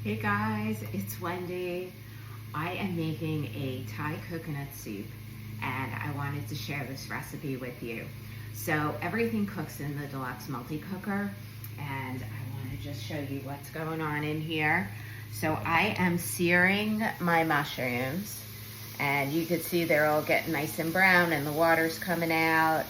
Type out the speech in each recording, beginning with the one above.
Hey guys, it's Wendy. I am making a Thai coconut soup and I wanted to share this recipe with you. So everything cooks in the Deluxe Multicooker and I want to just show you what's going on in here. So I am searing my mushrooms and you can see they're all getting nice and brown and the water's coming out.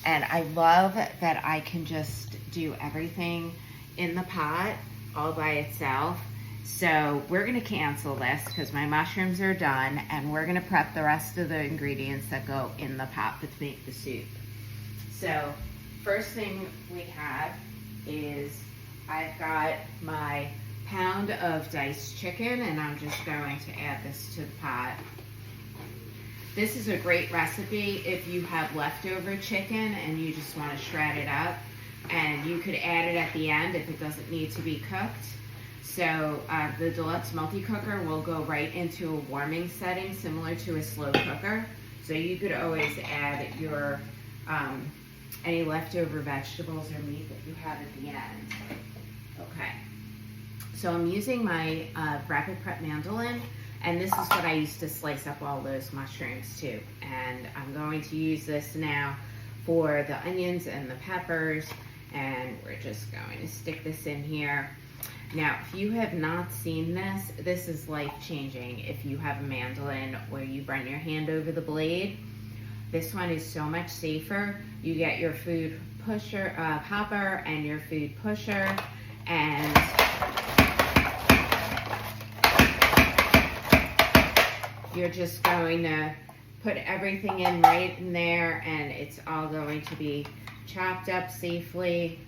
And I love that I can just do everything in the pot all by itself. So we're gonna cancel this because my mushrooms are done and we're gonna prep the rest of the ingredients that go in the pot to make the soup. So first thing we have is I've got my pound of diced chicken and I'm just going to add this to the pot. This is a great recipe if you have leftover chicken and you just want to shred it up, and you could add it at the end if it doesn't need to be cooked. So the Deluxe Multicooker will go right into a warming setting similar to a slow cooker. So you could always add your any leftover vegetables or meat that you have at the end. Okay, so I'm using my rapid prep mandolin, and this is what I used to slice up all those mushrooms too. And I'm going to use this now for the onions and the peppers, and we're just going to stick this in here. Now, if you have not seen this, this is life-changing if you have a mandolin where you run your hand over the blade. This one is so much safer. You get your food pusher, popper and your food pusher, and you're just going to put everything in right in there and it's all going to be chopped up safely.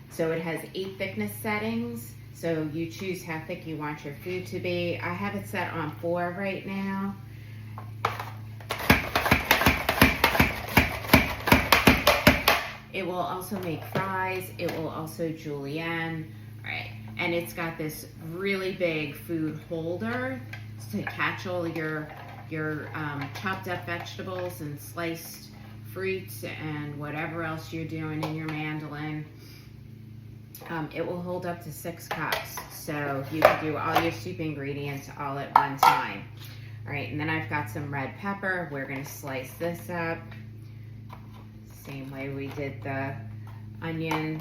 So it has 8 thickness settings. So you choose how thick you want your food to be. I have it set on 4 right now. It will also make fries. It will also julienne. All right. And it's got this really big food holder to catch all your chopped up vegetables and sliced fruits and whatever else you're doing in your mandolin. It will hold up to 6 cups, so you can do all your soup ingredients all at one time. All right, and then I've got some red pepper. We're gonna slice this up, same way we did the onion.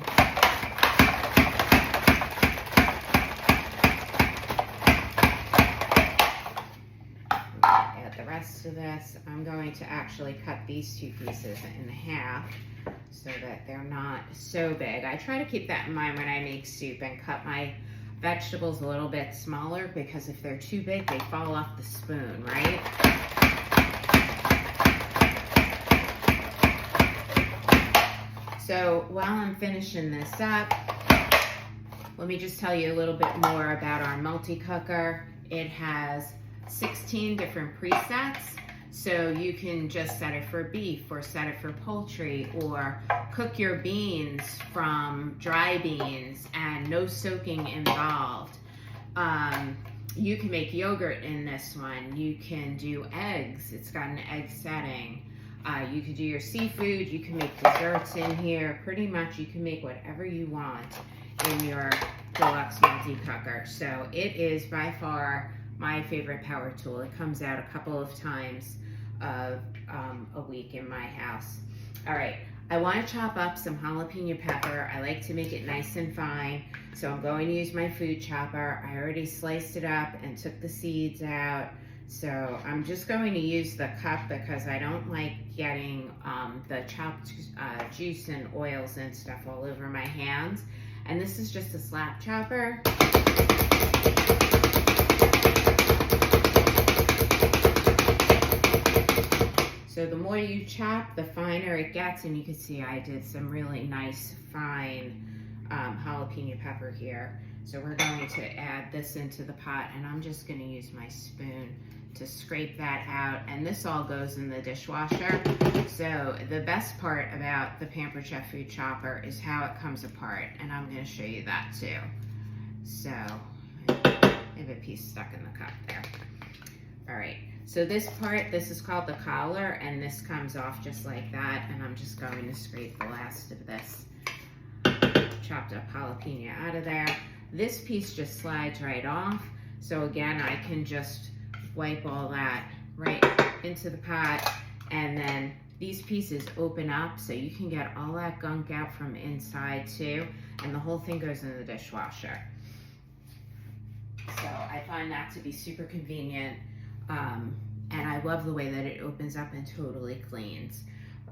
Add the rest of this. I'm going to actually cut these 2 pieces in half so that they're not so big. I try to keep that in mind when I make soup and cut my vegetables a little bit smaller, because if they're too big, they fall off the spoon, right? So while I'm finishing this up, let me just tell you a little bit more about our multi-cooker. It has 16 different presets. So you can just set it for beef or set it for poultry, or cook your beans from dry beans and no soaking involved. You can make yogurt in this one. You can do eggs. It's got an egg setting. You can do your seafood. You can make desserts in here. Pretty much you can make whatever you want in your Deluxe Multi-Cooker. So it is by far my favorite power tool. It comes out a couple of times a week in my house. All right, I want to chop up some jalapeno pepper. I like to make it nice and fine, so I'm going to use my food chopper. I already sliced it up and took the seeds out, so I'm just going to use the cup because I don't like getting the chopped juice and oils and stuff all over my hands. And this is just a slap chopper. So the more you chop, the finer it gets, and you can see I did some really nice fine jalapeno pepper here. So we're going to add this into the pot, and I'm just going to use my spoon to scrape that out, and this all goes in the dishwasher. So the best part about the Pampered Chef food chopper is how it comes apart, and I'm going to show you that too. So I have a piece stuck in the cup there. All right, so this part, this is called the collar, and this comes off just like that, and I'm just going to scrape the last of this chopped up jalapeno out of there. This piece just slides right off. So again, I can just wipe all that right into the pot, and then these pieces open up so you can get all that gunk out from inside too, and the whole thing goes in the dishwasher. So I find that to be super convenient, and I love the way that it opens up and totally cleans.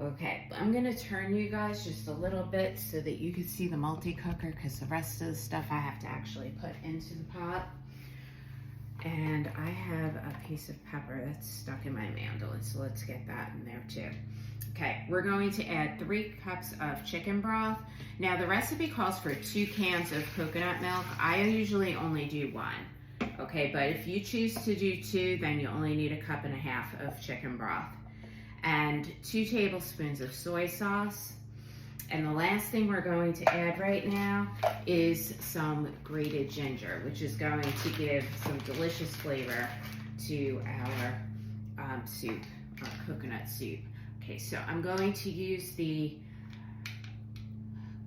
Okay, I'm gonna turn you guys just a little bit so that you can see the multi-cooker, because the rest of the stuff I have to actually put into the pot. And I have a piece of pepper that's stuck in my mandolin, so let's get that in there too. Okay, we're going to add 3 cups of chicken broth. Now the recipe calls for 2 cans of coconut milk. I usually only do 1. Okay, but if you choose to do 2, then you only need 1.5 cups of chicken broth. And 2 tablespoons of soy sauce. And the last thing we're going to add right now is some grated ginger, which is going to give some delicious flavor to our soup, our coconut soup. Okay, so I'm going to use the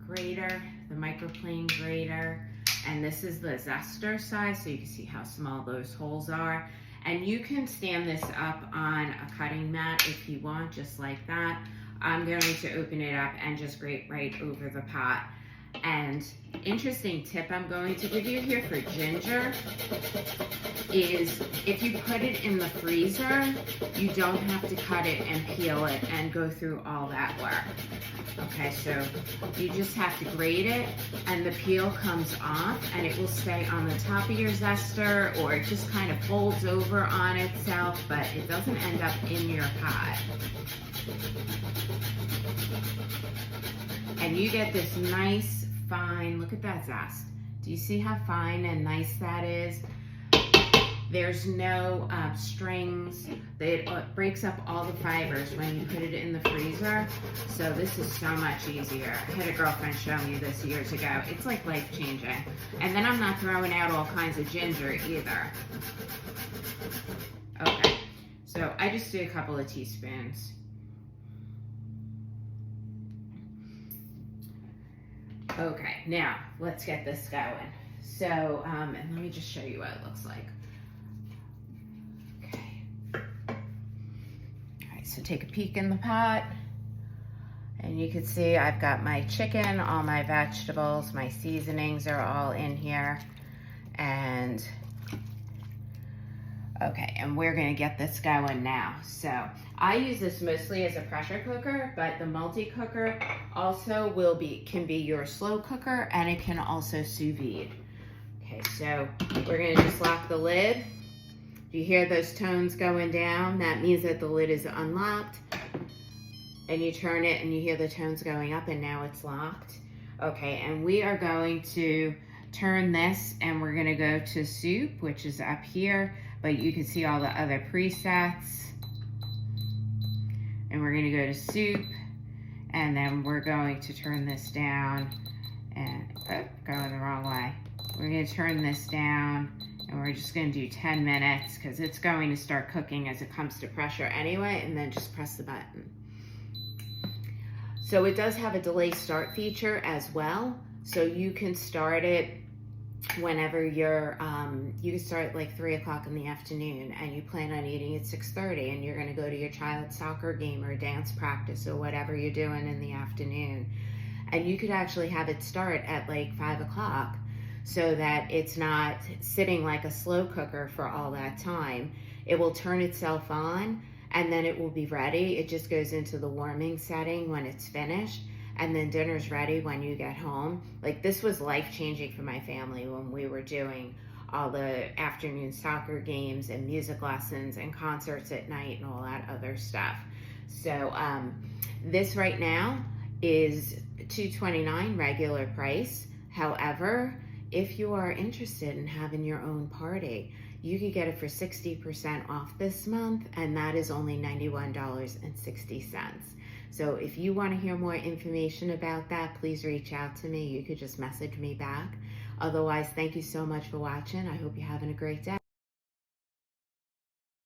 grater, the microplane grater, and this is the zester size, so you can see how small those holes are. And you can stand this up on a cutting mat if you want, just like that. I'm going to open it up and just grate right over the pot. And interesting tip I'm going to give you here for ginger is if you put it in the freezer, you don't have to cut it and peel it and go through all that work. Okay, so you just have to grate it and the peel comes off and it will stay on the top of your zester, or it just kind of folds over on itself, but it doesn't end up in your pot. And you get this nice, fine, look at that zest. Do you see how fine and nice that is? There's no strings. It breaks up all the fibers when you put it in the freezer. So this is so much easier. I had a girlfriend show me this years ago. It's like life-changing. And then I'm not throwing out all kinds of ginger either. Okay, so I just do a couple of teaspoons. Okay, now let's get this going. So, and let me just show you what it looks like. Okay. All right, so take a peek in the pot, and you can see I've got my chicken, all my vegetables, my seasonings are all in here, and okay, and we're gonna get this going now. So I use this mostly as a pressure cooker, but the multi-cooker also can be your slow cooker, and it can also sous vide. Okay, so we're gonna just lock the lid. If you hear those tones going down, that means that the lid is unlocked. And you turn it and you hear the tones going up, and now it's locked. Okay, and we are going to turn this and we're gonna go to soup, which is up here, but you can see all the other presets. And we're gonna go to soup, and then we're going to turn this down and, going the wrong way. We're gonna turn this down and we're just gonna do 10 minutes because it's going to start cooking as it comes to pressure anyway, and then just press the button. So it does have a delay start feature as well. So you can start it whenever you're, you can start like 3 o'clock in the afternoon and you plan on eating at 6:30 and you're gonna go to your child's soccer game or dance practice or whatever you're doing in the afternoon. And you could actually have it start at like 5 o'clock so that it's not sitting like a slow cooker for all that time. It will turn itself on and then it will be ready. It just goes into the warming setting when it's finished, and then dinner's ready when you get home. Like, this was life-changing for my family when we were doing all the afternoon soccer games and music lessons and concerts at night and all that other stuff. So this right now is $2.29 regular price. However, if you are interested in having your own party, you could get it for 60% off this month, and that is only $91.60. So if you want to hear more information about that, please reach out to me. You could just message me back. Otherwise, thank you so much for watching. I hope you're having a great day.